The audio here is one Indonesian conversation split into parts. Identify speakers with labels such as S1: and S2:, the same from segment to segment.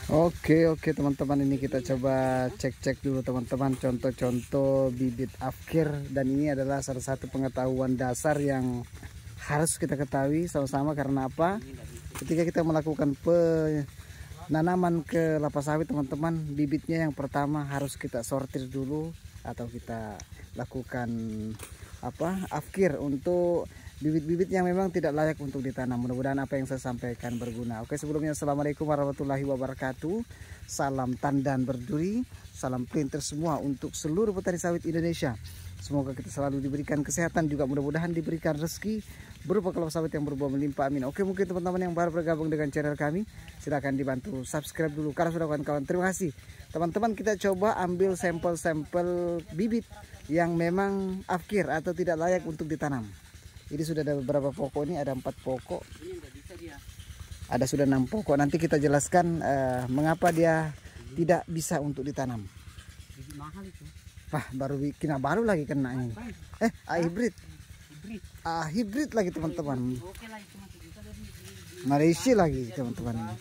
S1: Oke teman-teman, ini kita coba cek dulu teman-teman contoh-contoh bibit afkir, dan ini adalah salah satu pengetahuan dasar yang harus kita ketahui sama-sama. Karena apa? Ketika kita melakukan penanaman kelapa sawit teman-teman, bibitnya yang pertama harus kita sortir dulu atau kita lakukan afkir untuk bibit-bibit yang memang tidak layak untuk ditanam. Mudah-mudahan apa yang saya sampaikan berguna. Oke, sebelumnya assalamualaikum warahmatullahi wabarakatuh. Salam tandan berduri, salam pelintir semua untuk seluruh petani sawit Indonesia. Semoga kita selalu diberikan kesehatan, juga mudah-mudahan diberikan rezeki berupa kelapa sawit yang berbuah melimpah, amin. Oke, mungkin teman-teman yang baru bergabung dengan channel kami, silahkan dibantu subscribe dulu. Karena sudah kawan-kawan, terima kasih. Teman-teman, kita coba ambil sampel-sampel bibit yang memang afkir atau tidak layak untuk ditanam. Ini sudah ada beberapa pokok, ini ada 4 pokok. Ada sudah 6 pokok. Nanti kita jelaskan mengapa dia tidak bisa untuk ditanam.
S2: Mahal itu.
S1: Wah, baru lagi kena ini. Hibrid. Hibrid lagi teman-teman.
S2: Oke lah, itu masih bisa dari
S1: Malaysia lagi teman-teman.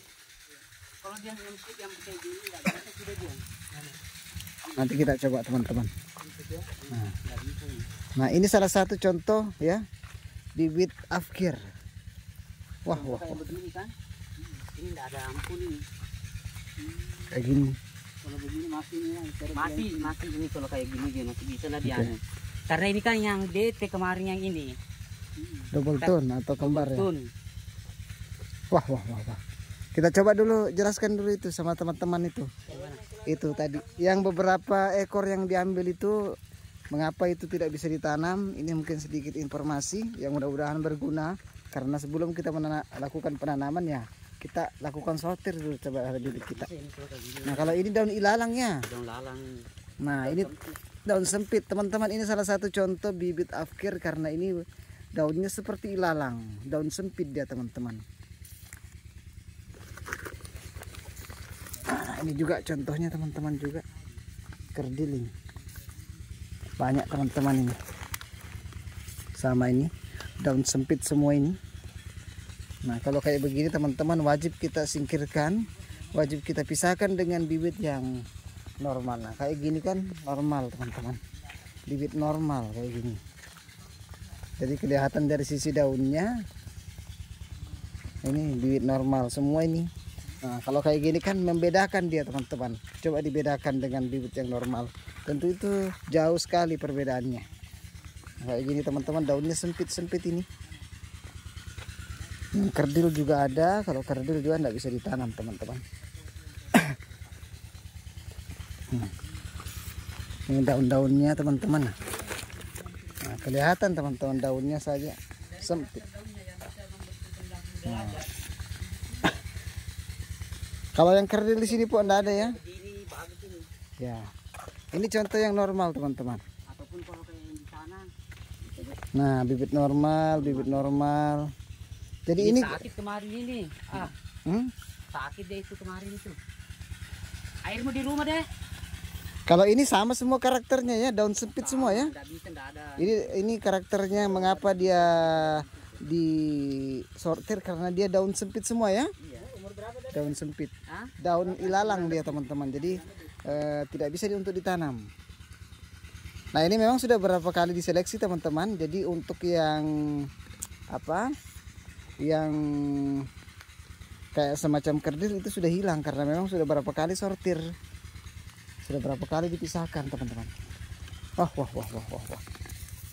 S2: kalau dia yang kayak gini enggak bisa sudah dia.
S1: Nanti kita coba teman-teman. Nah, ini salah satu contoh ya, bibit afkir. Wah.
S2: Kayak begini kan? Ini enggak ada ampun ini.
S1: Kayak gini.
S2: Kalau begini masih ini, kalau kayak gini dia masih bisa lah dia. Karena ini kan yang DT kemarin yang ini.
S1: Double tone atau kembar ya. Wah. Kita coba dulu, jelaskan dulu itu sama teman-teman itu. Itu tadi yang beberapa ekor yang diambil itu, mengapa itu tidak bisa ditanam. Ini mungkin sedikit informasi yang mudah-mudahan berguna. Karena sebelum kita lakukan penanaman ya, kita lakukan sortir dulu coba bibit kita. Nah, kalau ini daun ilalangnya.
S2: Daun lalang.
S1: Nah, ini daun sempit teman-teman. Ini salah satu contoh bibit afkir karena ini daunnya seperti ilalang, daun sempit dia teman-teman. Nah, ini juga contohnya teman-teman, juga kerdiling. Banyak teman-teman ini. Sama ini daun sempit semua ini. Nah, kalau kayak begini teman-teman wajib kita singkirkan, wajib kita pisahkan dengan bibit yang normal. Nah, kayak gini kan normal teman-teman, bibit normal kayak gini. Jadi kelihatan dari sisi daunnya ini bibit normal semua ini. Nah, kalau kayak gini kan membedakan dia teman-teman. Coba dibedakan dengan bibit yang normal, tentu itu jauh sekali perbedaannya. Nah, kayak gini teman-teman, daunnya sempit-sempit ini. Kerdil juga ada. Kalau kerdil juga tidak bisa ditanam teman-teman. Ini daun-daunnya teman-teman. Nah, kelihatan teman-teman daunnya saja sempit. Nah. Kalau yang kerdil di sini pun tidak ada ya. Ya. Ini contoh yang normal teman-teman.
S2: Ataupun kalau kayak yang di sana.
S1: Nah, bibit normal. Jadi ini
S2: sakit kemarin ini. Sakit deh itu kemarin itu. Airmu di rumah deh.
S1: Kalau ini sama semua karakternya ya, daun sempit semua ya.
S2: Enggak ada.
S1: Ini karakternya mengapa dia disortir karena dia daun sempit semua ya.
S2: Iya, umur berapa deh?
S1: Daun sempit. Daun ilalang dia teman-teman. Jadi tidak bisa untuk ditanam. Nah, ini memang sudah berapa kali diseleksi teman-teman. Jadi untuk yang yang kayak semacam kerdil itu sudah hilang karena memang sudah berapa kali sortir, sudah berapa kali dipisahkan teman-teman. Wah,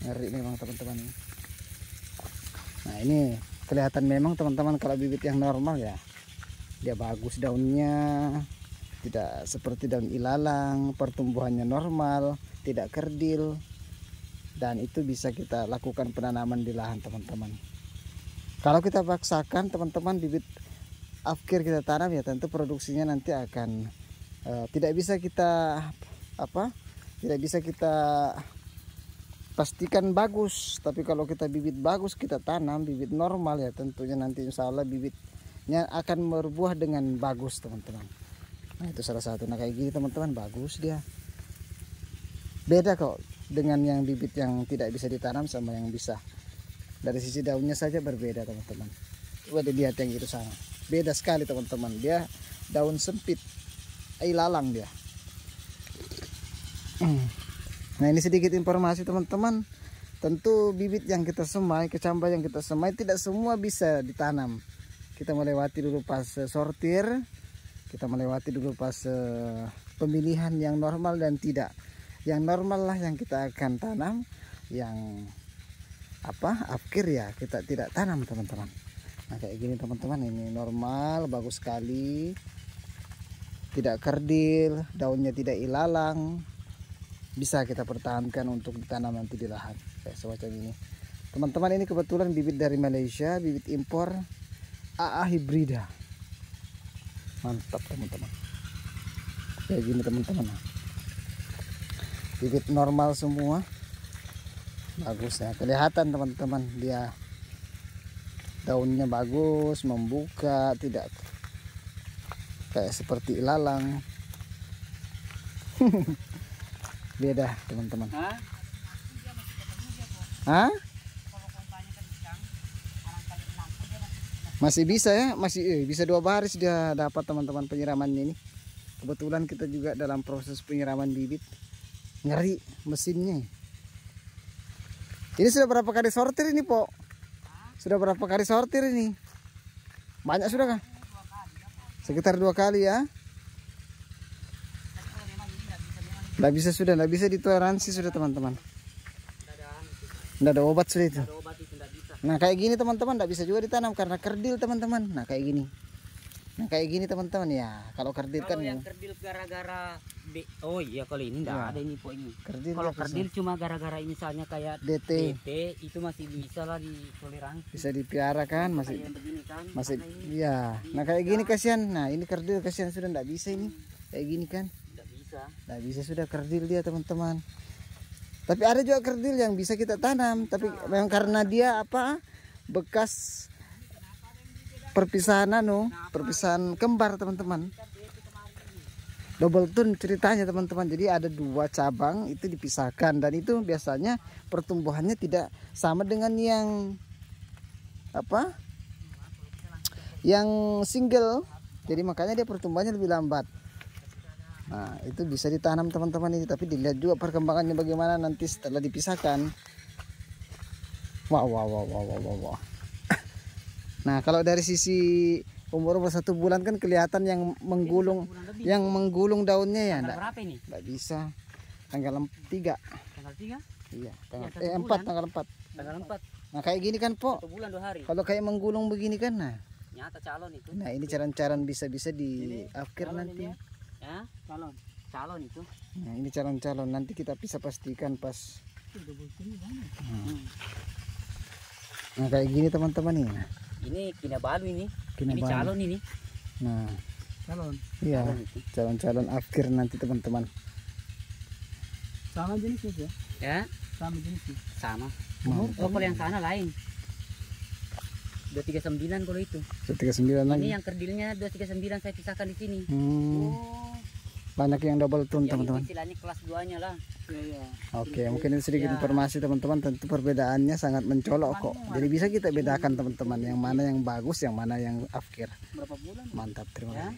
S1: ngeri memang teman-teman ini. Nah, ini kelihatan memang teman-teman kalau bibit yang normal ya, dia bagus daunnya, tidak seperti daun ilalang, pertumbuhannya normal, tidak kerdil, dan itu bisa kita lakukan penanaman di lahan teman-teman. Kalau kita paksakan teman-teman bibit afkir kita tanam ya, tentu produksinya nanti akan tidak bisa kita pastikan bagus. Tapi kalau kita bibit bagus kita tanam bibit normal ya, tentunya nanti insya Allah bibitnya akan berbuah dengan bagus teman-teman. Nah, itu salah satu. Nah, kayak gini teman-teman bagus dia. Beda kok dengan yang bibit yang tidak bisa ditanam sama yang bisa. Dari sisi daunnya saja berbeda teman-teman. Coba dilihat yang itu sana. Beda sekali teman-teman. Dia daun sempit, ilalang dia. Nah ini sedikit informasi teman-teman. Tentu bibit yang kita semai, kecambah yang kita semai tidak semua bisa ditanam. Kita melewati dulu pas sortir, kita melewati dulu pas pemilihan yang normal dan tidak. Yang normal lah yang kita akan tanam, yang afkir ya kita tidak tanam teman-teman. Nah kayak gini teman-teman, ini normal, bagus sekali, tidak kerdil, daunnya tidak ilalang, bisa kita pertahankan untuk ditanam nanti di lahan kayak semacam ini teman-teman. Ini kebetulan bibit dari Malaysia, bibit impor AA hibrida, mantap teman-teman. Kayak gini teman-teman, bibit normal semua, bagus ya, kelihatan teman-teman, dia daunnya bagus, membuka, tidak kayak seperti ilalang. Beda teman-teman. Hah? Masih bisa ya, masih bisa 2 baris dia dapat teman-teman penyiramannya ini. Kebetulan kita juga dalam proses penyiraman bibit, ngeri mesinnya. Ini sudah berapa kali sortir ini, Po? Sudah berapa kali sortir ini? Banyak sudah kah? Sekitar 2 kali ya. Nggak bisa ditoleransi sudah teman-teman. Nggak ada obat sudah itu. Nah kayak gini teman-teman, nggak bisa juga ditanam karena kerdil teman-teman. Nah kayak gini. Nah kayak gini teman-teman ya. Kalau kerdil kan
S2: yang kerdil gara-gara oh iya, kalau ini nggak ada ini, Po, ini.
S1: Kerdil
S2: kalau kerdil cuma gara-gara misalnya kayak DT itu masih bisa lah ditoleransi.
S1: Bisa dipiara kan, masih
S2: kan,
S1: masih iya. Nah kayak gini kasihan. Nah ini kerdil kasihan sudah nggak bisa ini. Kayak gini kan. Nggak bisa sudah kerdil dia teman-teman. Tapi ada juga kerdil yang bisa kita tanam, tapi memang karena dia bekas perpisahan perpisahan kembar teman-teman. Double tone ceritanya teman-teman. Jadi ada 2 cabang itu dipisahkan, dan itu biasanya pertumbuhannya tidak sama dengan yang yang single. Jadi makanya dia pertumbuhannya lebih lambat. Nah itu bisa ditanam teman-teman ini, tapi dilihat juga perkembangannya bagaimana nanti setelah dipisahkan. Wow. Nah kalau dari sisi umur 1 bulan kan kelihatan yang menggulung daunnya ya.
S2: Tanggal berapa ini?
S1: Nggak bisa. Tanggal 3.
S2: Tanggal 3?
S1: Iya. Tanggal 4.
S2: Tanggal 4.
S1: Nah kayak gini kan, Po.
S2: 1 bulan 2 hari.
S1: Kalau kayak menggulung begini kan, nah.
S2: Nyata calon itu.
S1: Nah ini caran-caran bisa-bisa di afkir nanti.
S2: Ya, calon itu.
S1: Nah ini calon-calon nanti kita bisa pastikan pas. Nah kayak gini teman-teman ini.
S2: Ini Kinabalu ini.
S1: Kinabalu.
S2: Ini calon ini.
S1: Nah
S2: calon.
S1: Iya, calon-calon afkir nanti teman-teman.
S2: Sama jenisnya ya? Ya. Sama jenisnya. Sama. Oh kalau yang sana lain. 239 kalau itu.
S1: 239 lagi.
S2: Ini yang kerdilnya 239 saya pisahkan di sini. Oh.
S1: Banyak yang double tone teman-teman.
S2: Istilahnya kelas 2-nya lah. Iya.
S1: Oke, mungkin ini sedikit informasi teman-teman. Tentu perbedaannya sangat mencolok kok. Jadi bisa kita bedakan teman-teman yang mana yang bagus, yang mana yang afkir.
S2: Berapa bulan?
S1: Mantap, terima kasih.